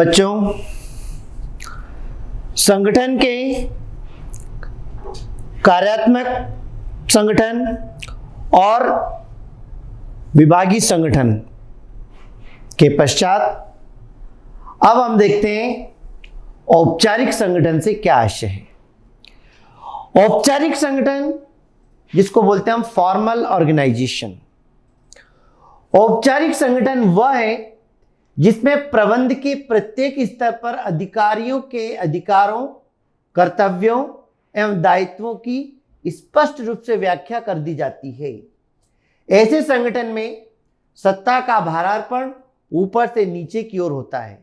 बच्चों, संगठन के कार्यात्मक संगठन और विभागीय संगठन के पश्चात अब हम देखते हैं औपचारिक संगठन से क्या आशय है। औपचारिक संगठन जिसको बोलते हैं हम फॉर्मल ऑर्गेनाइजेशन। औपचारिक संगठन वह है जिसमें प्रबंध के प्रत्येक स्तर पर अधिकारियों के अधिकारों, कर्तव्यों एवं दायित्वों की स्पष्ट रूप से व्याख्या कर दी जाती है। ऐसे संगठन में सत्ता का भारार्पण ऊपर से नीचे की ओर होता है।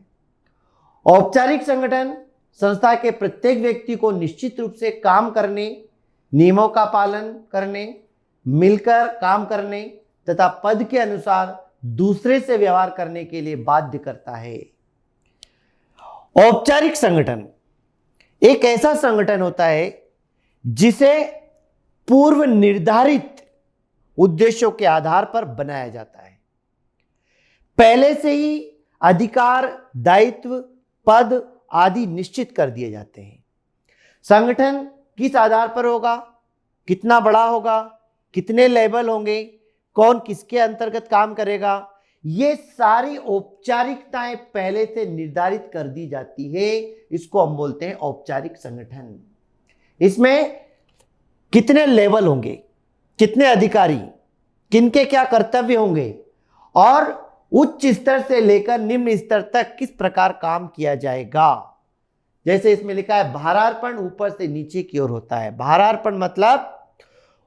औपचारिक संगठन संस्था के प्रत्येक व्यक्ति को निश्चित रूप से काम करने, नियमों का पालन करने, मिलकर काम करने तथा पद के अनुसार दूसरे से व्यवहार करने के लिए बाध्य करता है। औपचारिक संगठन एक ऐसा संगठन होता है जिसे पूर्व निर्धारित उद्देश्यों के आधार पर बनाया जाता है। पहले से ही अधिकार, दायित्व, पद आदि निश्चित कर दिए जाते हैं। संगठन किस आधार पर होगा, कितना बड़ा होगा, कितने लेवल होंगे, कौन किसके अंतर्गत काम करेगा, ये सारी औपचारिकताएं पहले से निर्धारित कर दी जाती है। इसको हम बोलते हैं औपचारिक संगठन। इसमें कितने लेवल होंगे, कितने अधिकारी, किनके क्या कर्तव्य होंगे और उच्च स्तर से लेकर निम्न स्तर तक किस प्रकार काम किया जाएगा। जैसे इसमें लिखा है भारार्पण ऊपर से नीचे की ओर होता है। भारार्पण मतलब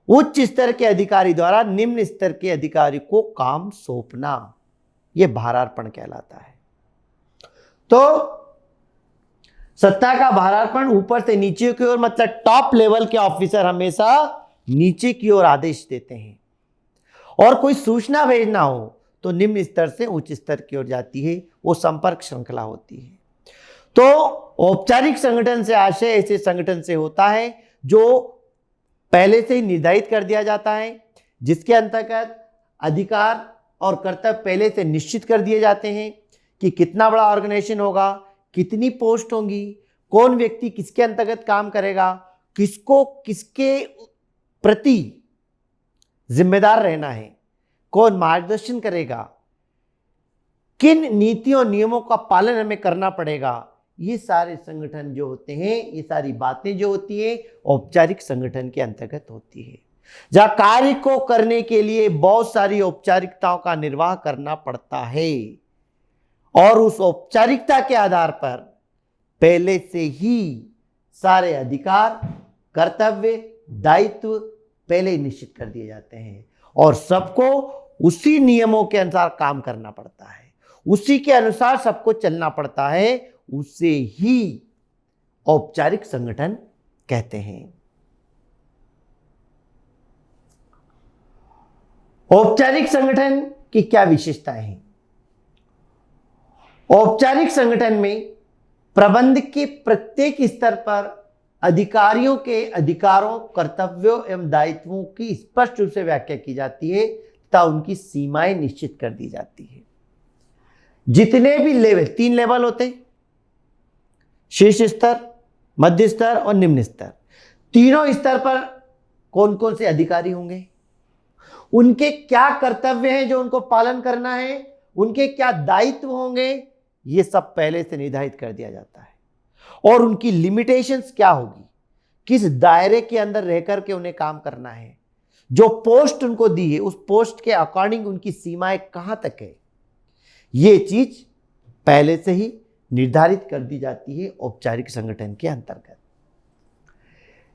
उच्च स्तर के अधिकारी द्वारा निम्न स्तर के अधिकारी को काम सौंपना, यह भारार्पण कहलाता है। तो सत्ता का भारार्पण ऊपर से नीचे की ओर मतलब टॉप लेवल के ऑफिसर हमेशा नीचे की ओर आदेश देते हैं और कोई सूचना भेजना हो तो निम्न स्तर से उच्च स्तर की ओर जाती है, वो संपर्क श्रृंखला होती है। तो औपचारिक संगठन से आशय ऐसे संगठन से होता है जो पहले से ही निर्धारित कर दिया जाता है, जिसके अंतर्गत अधिकार और कर्तव्य पहले से निश्चित कर दिए जाते हैं कि कितना बड़ा ऑर्गेनाइजेशन होगा, कितनी पोस्ट होंगी, कौन व्यक्ति किसके अंतर्गत काम करेगा, किसको किसके प्रति जिम्मेदार रहना है, कौन मार्गदर्शन करेगा, किन नीतियों नियमों का पालन हमें करना पड़ेगा। ये सारे संगठन जो होते हैं, ये सारी बातें जो होती है औपचारिक संगठन के अंतर्गत होती है, जहां कार्य को करने के लिए बहुत सारी औपचारिकताओं का निर्वाह करना पड़ता है और उस औपचारिकता के आधार पर पहले से ही सारे अधिकार, कर्तव्य, दायित्व पहले ही निश्चित कर दिए जाते हैं और सबको उसी नियमों के अनुसार काम करना पड़ता है, उसी के अनुसार सबको चलना पड़ता है। उसे ही औपचारिक संगठन कहते हैं। औपचारिक संगठन की क्या विशेषताएं हैं? औपचारिक संगठन में प्रबंध के प्रत्येक स्तर पर अधिकारियों के अधिकारों, कर्तव्यों एवं दायित्वों की स्पष्ट रूप से व्याख्या की जाती है तथा उनकी सीमाएं निश्चित कर दी जाती है। जितने भी लेवल, 3 लेवल होते हैं, शीर्ष स्तर, मध्य स्तर और निम्न स्तर। तीनों स्तर पर कौन कौन से अधिकारी होंगे, उनके क्या कर्तव्य हैं जो उनको पालन करना है, उनके क्या दायित्व होंगे, ये सब पहले से निर्धारित कर दिया जाता है और उनकी लिमिटेशंस क्या होगी, किस दायरे के अंदर रहकर के उन्हें काम करना है, जो पोस्ट उनको दी है उस पोस्ट के अकॉर्डिंग उनकी सीमाएं कहां तक है, ये चीज पहले से ही निर्धारित कर दी जाती है औपचारिक संगठन के अंतर्गत।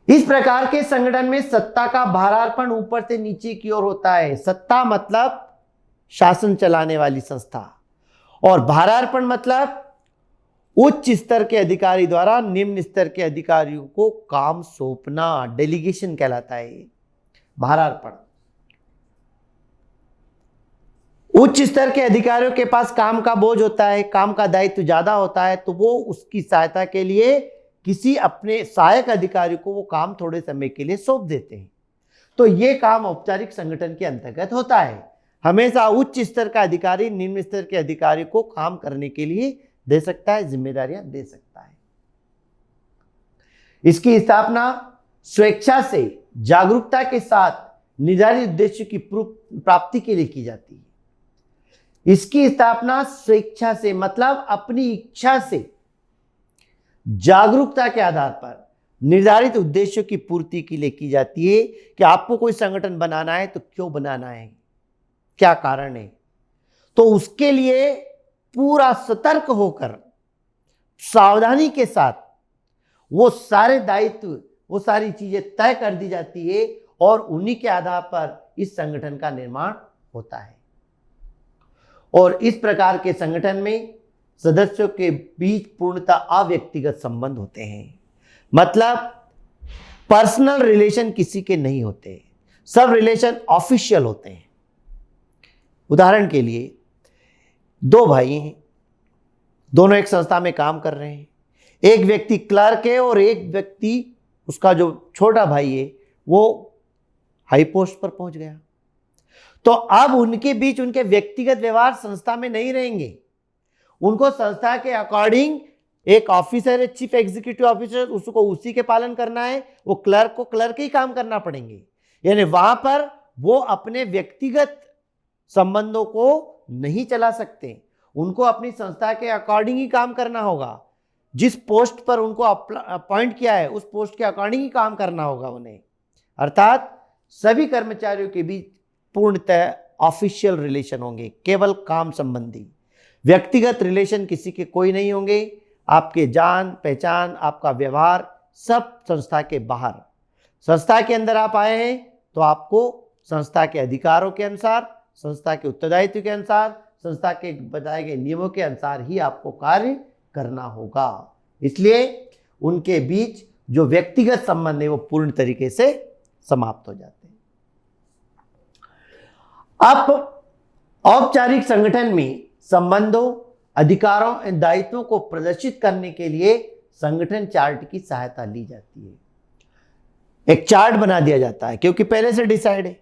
इस प्रकार के संगठन में सत्ता का भारार्पण ऊपर से नीचे की ओर होता है। सत्ता मतलब शासन चलाने वाली संस्था और भारार्पण मतलब उच्च स्तर के अधिकारी द्वारा निम्न स्तर के अधिकारियों को काम सौंपना, डेलीगेशन कहलाता है भारार्पण। उच्च स्तर के अधिकारियों के पास काम का बोझ होता है, काम का दायित्व ज्यादा होता है, तो वो उसकी सहायता के लिए किसी अपने सहायक अधिकारी को वो काम थोड़े समय के लिए सौंप देते हैं। तो ये काम औपचारिक संगठन के अंतर्गत होता है। हमेशा उच्च स्तर का अधिकारी निम्न स्तर के अधिकारी को काम करने के लिए दे सकता है, जिम्मेदारियां दे सकता है। इसकी स्थापना स्वेच्छा से जागरूकता के साथ निर्धारित उद्देश्य की प्राप्ति के लिए की जाती है। इसकी स्थापना स्वेच्छा से मतलब अपनी इच्छा से जागरूकता के आधार पर निर्धारित उद्देश्यों की पूर्ति के लिए की जाती है कि आपको कोई संगठन बनाना है तो क्यों बनाना है, क्या कारण है। तो उसके लिए पूरा सतर्क होकर सावधानी के साथ वो सारे दायित्व, वो सारी चीजें तय कर दी जाती है और उन्हीं के आधार पर इस संगठन का निर्माण होता है। और इस प्रकार के संगठन में सदस्यों के बीच पूर्णतः अव्यक्तिगत संबंध होते हैं, मतलब पर्सनल रिलेशन किसी के नहीं होते, सब रिलेशन ऑफिशियल होते हैं। उदाहरण के लिए दो भाई हैं, दोनों एक संस्था में काम कर रहे हैं, एक व्यक्ति क्लर्क है और एक व्यक्ति, उसका जो छोटा भाई है वो हाई पोस्ट पर पहुंच गया। तो अब उनके बीच उनके व्यक्तिगत व्यवहार संस्था में नहीं रहेंगे, उनको संस्था के अकॉर्डिंग एक ऑफिसर है, चीफ एग्जीक्यूटिव ऑफिसर, उसको उसी के पालन करना है, वो क्लर्क को क्लर्क ही काम करना पड़ेंगे। यानी वहां पर वो अपने व्यक्तिगत संबंधों को नहीं चला सकते, उनको अपनी संस्था के अकॉर्डिंग ही काम करना होगा। जिस पोस्ट पर उनको अपॉइंट किया है उस पोस्ट के अकॉर्डिंग ही काम करना होगा उन्हें। अर्थात सभी कर्मचारियों के बीच पूर्णतः ऑफिशियल रिलेशन होंगे, केवल काम संबंधी, व्यक्तिगत रिलेशन किसी के कोई नहीं होंगे। आपके जान पहचान, आपका व्यवहार सब संस्था के बाहर। संस्था के अंदर आप आए हैं तो आपको संस्था के अधिकारों के अनुसार, संस्था के उत्तरदायित्व के अनुसार, संस्था के बताए गए नियमों के अनुसार ही आपको कार्य करना होगा। इसलिए उनके बीच जो व्यक्तिगत संबंध है वो पूर्ण तरीके से समाप्त हो जाते हैं। अब औपचारिक संगठन में संबंधों, अधिकारों एवं दायित्वों को प्रदर्शित करने के लिए संगठन चार्ट की सहायता ली जाती है। एक चार्ट बना दिया जाता है क्योंकि पहले से डिसाइड है।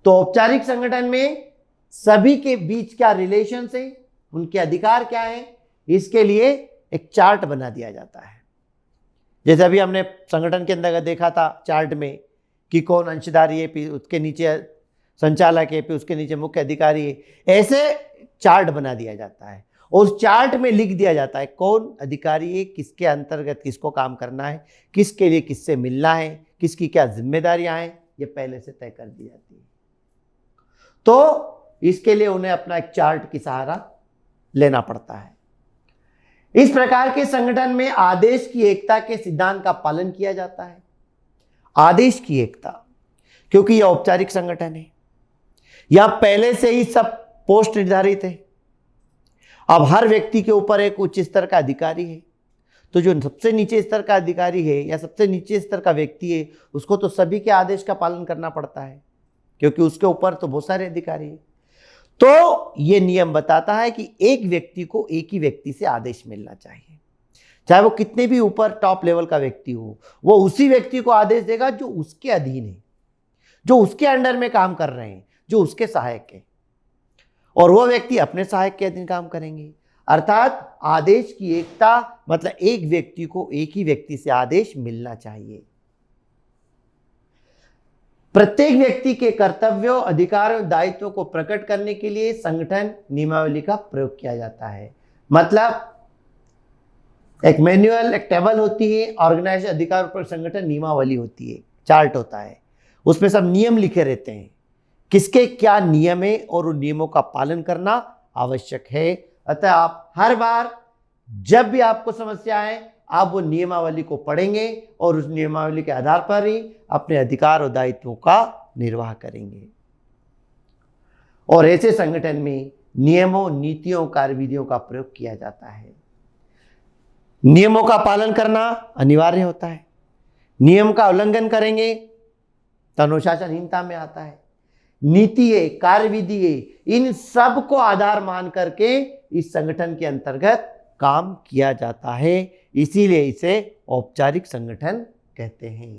तो औपचारिक संगठन में सभी के बीच क्या रिलेशन है, उनके अधिकार क्या है, इसके लिए एक चार्ट बना दिया जाता है। जैसे अभी हमने संगठन के अंदर देखा था चार्ट में कि कौन अंशधारी है, फिर उसके नीचे संचालक है, फिर उसके नीचे मुख्य अधिकारी है, ऐसे चार्ट बना दिया जाता है। और उस चार्ट में लिख दिया जाता है कौन अधिकारी है, किसके अंतर्गत किसको काम करना है, किसके लिए किससे मिलना है, किसकी क्या जिम्मेदारियां हैं, ये पहले से तय कर दी जाती है। तो इसके लिए उन्हें अपना एक चार्ट की सहारा लेना पड़ता है। इस प्रकार के संगठन में आदेश की एकता के सिद्धांत का पालन किया जाता है। आदेश की एकता, क्योंकि यह औपचारिक संगठन है, यहां पहले से ही सब पोस्ट निर्धारित है। अब हर व्यक्ति के ऊपर एक उच्च स्तर का अधिकारी है, तो जो सबसे नीचे स्तर का अधिकारी है या सबसे नीचे स्तर का व्यक्ति है उसको तो सभी के आदेश का पालन करना पड़ता है, क्योंकि उसके ऊपर तो बहुत सारे अधिकारी हैं। तो ये नियम बताता है कि एक व्यक्ति को एक ही व्यक्ति से आदेश मिलना चाहिए, चाहे वो कितने भी ऊपर टॉप लेवल का व्यक्ति हो, वो उसी व्यक्ति को आदेश देगा जो उसके अधीन है, जो उसके अंडर में काम कर रहे हैं, जो उसके सहायक है, और वो व्यक्ति अपने सहायक के अधीन काम करेंगे। अर्थात आदेश की एकता मतलब एक व्यक्ति को एक ही व्यक्ति से आदेश मिलना चाहिए। प्रत्येक व्यक्ति के कर्तव्यों, अधिकारों, दायित्वों को प्रकट करने के लिए संगठन नियमावली का प्रयोग किया जाता है। मतलब एक मैनुअल, एक टेबल होती है, ऑर्गेनाइजेशन अधिकार पर संगठन नियमावली होती है, चार्ट होता है, उसमें सब नियम लिखे रहते हैं, किसके क्या नियम है और उन नियमों का पालन करना आवश्यक है। अतः आप हर बार जब भी आपको समस्या आए आप वो नियमावली को पढ़ेंगे और उस नियमावली के आधार पर ही अपने अधिकार और दायित्वों का निर्वाह करेंगे। और ऐसे संगठन में नियमों, नीतियों, कार्यविधियों का प्रयोग किया जाता है। नियमों का पालन करना अनिवार्य होता है। नियम का उल्लंघन करेंगे तो अनुशासनहीनता में आता है। नीति है, कार्यविधि है, इन सब को आधार मान करके इस संगठन के अंतर्गत काम किया जाता है। इसीलिए इसे औपचारिक संगठन कहते हैं।